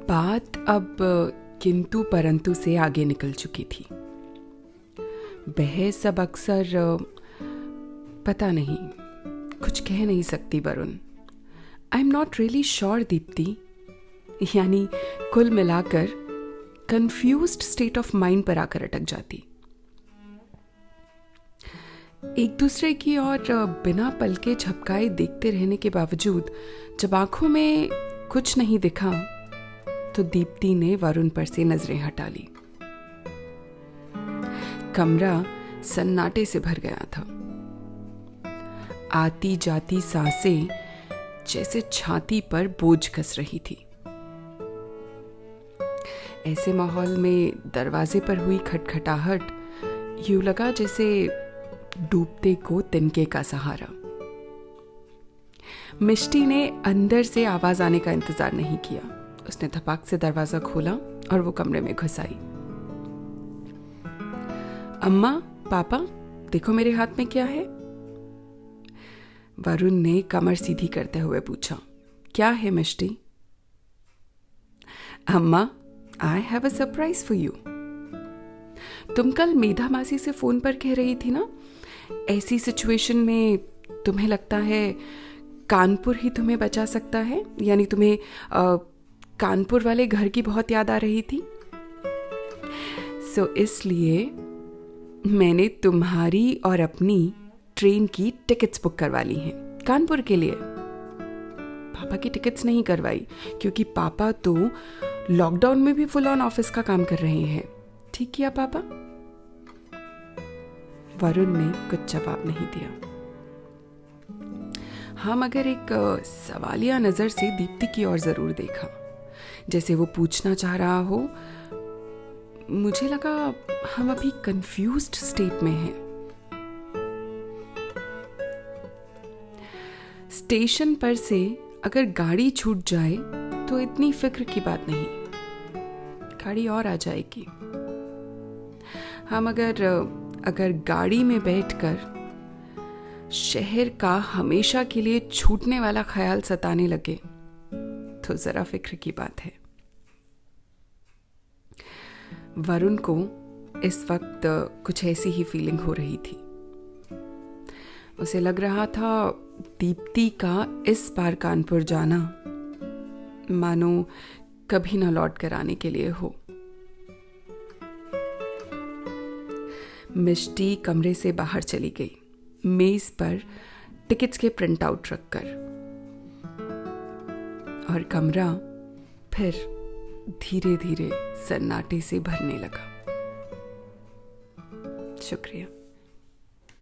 बात अब किंतु परंतु से आगे निकल चुकी थी। बहस अब अक्सर पता नहीं, कुछ कह नहीं सकती Varun. I am not really sure Deepti, यानी कुल मिलाकर कंफ्यूज्ड स्टेट ऑफ माइंड पर आकर अटक जाती। एक दूसरे की और बिना पलके झपकाए देखते रहने के बावजूद जब आंखों में कुछ नहीं दिखा तो दीप्ति ने वरुण पर से नजरें हटा ली। कमरा सन्नाटे से भर गया था। आती जाती सांसें जैसे छाती पर बोझ कस रही थी। ऐसे माहौल में दरवाजे पर हुई खटखटाहट यूं लगा जैसे डूबते को तिनके का सहारा। मिष्टी ने अंदर से आवाज आने का इंतजार नहीं किया। उसने धपाक से दरवाजा खोला और वो कमरे में घुस आई। अम्मा, पापा, देखो मेरे हाथ में क्या है? वरुण ने कमर सीधी करते हुए पूछा। क्या है मिष्टी? अम्मा, I have a surprise for you. तुम कल मेधा मासी से फोन पर कह रही थी ना, ऐसी सिचुएशन में तुम्हें लगता है कानपुर ही तुम्हें बचा सकता है, यानी तुम्हें कानपुर वाले घर की बहुत याद आ रही थी। सो इसलिए मैंने तुम्हारी और अपनी ट्रेन की टिकट्स बुक करवा ली हैं कानपुर के लिए। पापा की टिकट्स नहीं करवाई क्योंकि पापा तो लॉकडाउन में भी फुल ऑन ऑफिस का काम कर रहे हैं। ठीक किया पापा। वरुण ने कुछ जवाब नहीं दिया। हाँ, मगर एक सवालिया नजर से दीप्ति की ओर जरूर देखा, जैसे वो पूछना चाह रहा हो। मुझे लगा हम अभी कंफ्यूज्ड स्टेट में हैं। स्टेशन पर से अगर गाड़ी छूट जाए तो इतनी फिक्र की बात नहीं, गाड़ी और आ जाएगी। हम अगर गाड़ी में बैठकर शहर का हमेशा के लिए छूटने वाला ख्याल सताने लगे तो जरा फिक्र की बात है। वरुण को इस वक्त कुछ ऐसी ही फीलिंग हो रही थी। उसे लग रहा था दीप्ति का इस बार कानपुर जाना मानो कभी ना लौट कर आने के लिए हो। मिष्टी कमरे से बाहर चली गई, मेज पर टिकट्स के प्रिंट आउट रखकर, और कमरा फिर धीरे धीरे सन्नाटे से भरने लगा। शुक्रिया।